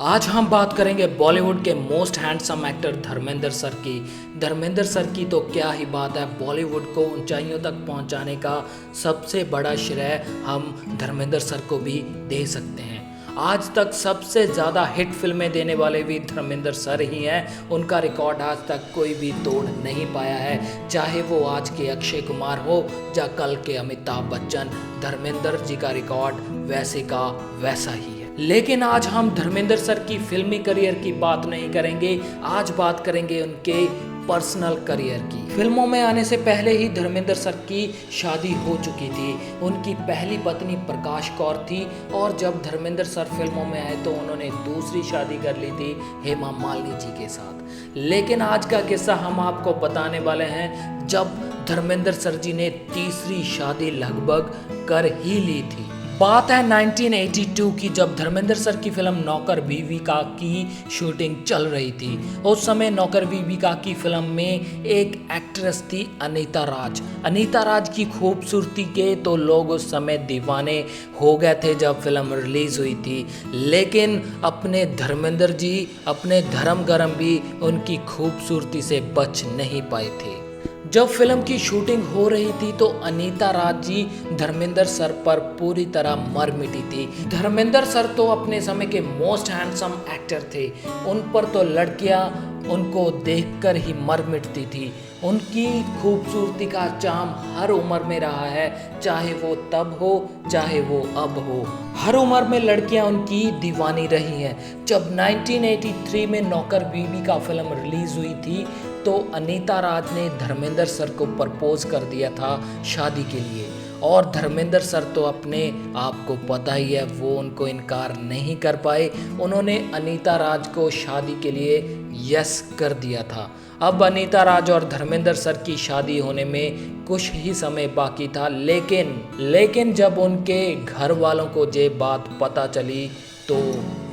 आज हम बात करेंगे बॉलीवुड के most handsome actor Dharmendra sir की। धर्मेंद्र सर की तो क्या ही बात है, बॉलीवुड को ऊंचाइयों तक पहुंचाने का सबसे बड़ा श्रेय हम धर्मेंद्र सर को भी दे सकते हैं। आज तक सबसे ज़्यादा हिट फिल्में देने वाले भी धर्मेंद्र सर ही हैं। उनका रिकॉर्ड आज तक कोई भी तोड़ नहीं पाया है, चाहे वो आज के अक्षय कुमार हो या कल के अमिताभ बच्चन। धर्मेंद्र जी का रिकॉर्ड वैसे का वैसा ही है। लेकिन आज हम धर्मेंद्र सर की फिल्मी करियर की बात नहीं करेंगे, आज बात करेंगे उनके पर्सनल करियर की। फिल्मों में आने से पहले ही धर्मेंद्र सर की शादी हो चुकी थी। उनकी पहली पत्नी प्रकाश कौर थी और जब धर्मेंद्र सर फिल्मों में आए तो उन्होंने दूसरी शादी कर ली थी हेमा मालिनी जी के साथ। लेकिन आज का किस्सा हम आपको बताने वाले हैं जब धर्मेंद्र सर जी ने तीसरी शादी लगभग कर ही ली थी। बात है 1982 की, जब धर्मेंद्र सर की फिल्म नौकर बीवी की शूटिंग चल रही थी। उस समय नौकर बीवी की फिल्म में एक एक्ट्रेस थी अनीता राज। अनीता राज की खूबसूरती के तो लोग उस समय दीवाने हो गए थे जब फिल्म रिलीज हुई थी। लेकिन अपने धर्मेंद्र जी अपने धर्म गरम भी उनकी खूबसूरती से बच नहीं पाए थे। जब फिल्म की शूटिंग हो रही थी तो अनीता राज जी धर्मेंद्र सर पर पूरी तरह मर मिटी थी। धर्मेंद्र सर तो अपने समय के मोस्ट हैंडसम एक्टर थे, उन पर तो लड़कियां उनको देखकर ही मर मिटती थी। उनकी खूबसूरती का चार्म हर उम्र में रहा है, चाहे वो तब हो चाहे वो अब हो। हर उम्र में लड़कियां उनकी दीवानी रही हैं। जब 1983 में नौकर बीवी का फिल्म रिलीज हुई थी तो अनीता राज ने धर्मेंद्र सर को प्रपोज कर दिया था शादी के लिए, और धर्मेंद्र सर तो अपने आप को पता ही है वो उनको इनकार नहीं कर पाए। उन्होंने अनीता राज को शादी के लिए यस कर दिया था। अब अनीता राज और धर्मेंद्र सर की शादी होने में कुछ ही समय बाकी था, लेकिन जब उनके घर वालों को ये बात पता चली तो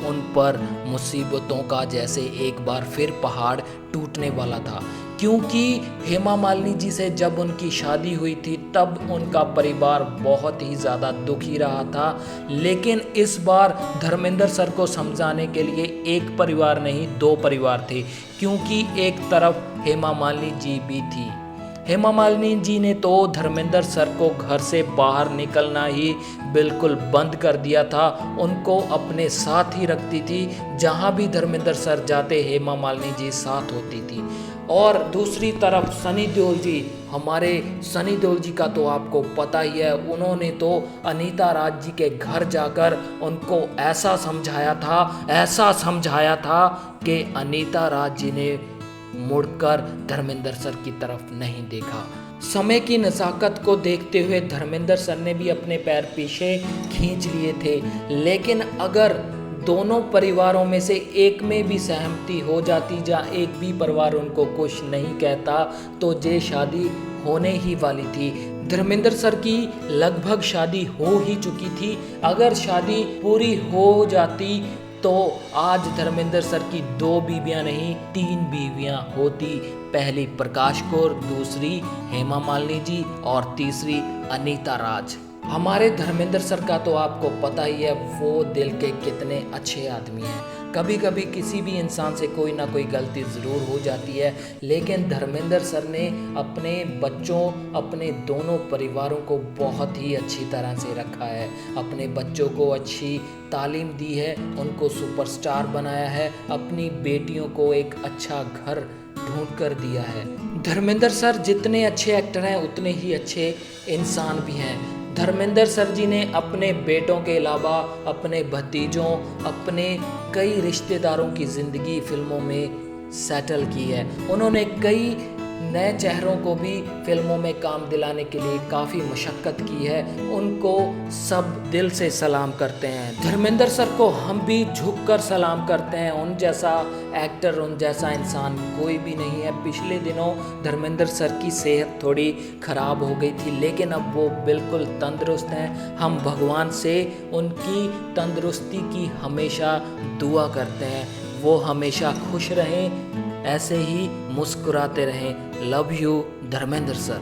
उन पर मुसीबतों का जैसे एक बार फिर पहाड़ टूटने वाला था। क्योंकि हेमा मालिनी जी से जब उनकी शादी हुई थी तब उनका परिवार बहुत ही ज़्यादा दुखी रहा था। लेकिन इस बार धर्मेंद्र सर को समझाने के लिए एक परिवार नहीं दो परिवार थे, क्योंकि एक तरफ हेमा मालिनी जी भी थी। हेमा मालिनी जी ने तो धर्मेंद्र सर को घर से बाहर निकलना ही बिल्कुल बंद कर दिया था। उनको अपने साथ ही रखती थी, जहां भी धर्मेंद्र सर जाते हेमा मालिनी जी साथ होती थी। और दूसरी तरफ सनी देओल जी, हमारे सनी देओल जी का तो आपको पता ही है, उन्होंने तो अनीता राज जी के घर जाकर उनको ऐसा समझाया था कि अनीता राज जी ने मुड़कर धर्मेंद्र सर की तरफ नहीं देखा। समय की नज़ाकत को देखते हुए धर्मेंद्र सर ने भी अपने पैर पीछे खींच लिए थे। लेकिन अगर दोनों परिवारों में से एक में भी सहमति हो जाती या एक भी परिवार उनको कुछ नहीं कहता तो ये शादी होने ही वाली थी। धर्मेंद्र सर की लगभग शादी हो ही चुकी थी। अगर शादी पूरी हो जाती तो आज धर्मेंद्र सर की 2 बीवियां नहीं 3 बीवियां होती। पहली प्रकाश कौर, दूसरी हेमा मालिनी जी और तीसरी अनीता राज। हमारे धर्मेंद्र सर का तो आपको पता ही है वो दिल के कितने अच्छे आदमी हैं। कभी कभी किसी भी इंसान से कोई ना कोई गलती ज़रूर हो जाती है, लेकिन धर्मेंद्र सर ने अपने बच्चों, अपने दोनों परिवारों को बहुत ही अच्छी तरह से रखा है। अपने बच्चों को अच्छी तालीम दी है, उनको सुपरस्टार बनाया है, अपनी बेटियों को एक अच्छा घर ढूंढ कर दिया है। धर्मेंद्र सर जितने अच्छे एक्टर हैं उतने ही अच्छे इंसान भी हैं। धर्मेंद्र सर जी ने अपने बेटों के अलावा अपने भतीजों, अपने कई रिश्तेदारों की ज़िंदगी फिल्मों में सेटल की है। उन्होंने कई नए चेहरों को भी फिल्मों में काम दिलाने के लिए काफ़ी मशक्क़त की है। उनको सब दिल से सलाम करते हैं। धर्मेंद्र सर को हम भी झुककर सलाम करते हैं। उन जैसा एक्टर, उन जैसा इंसान कोई भी नहीं है। पिछले दिनों धर्मेंद्र सर की सेहत थोड़ी ख़राब हो गई थी, लेकिन अब वो बिल्कुल तंदुरुस्त हैं। हम भगवान से उनकी तंदुरुस्ती की हमेशा दुआ करते हैं, वो हमेशा खुश रहें, ऐसे ही मुस्कुराते रहें। Love you Dharmendra sir.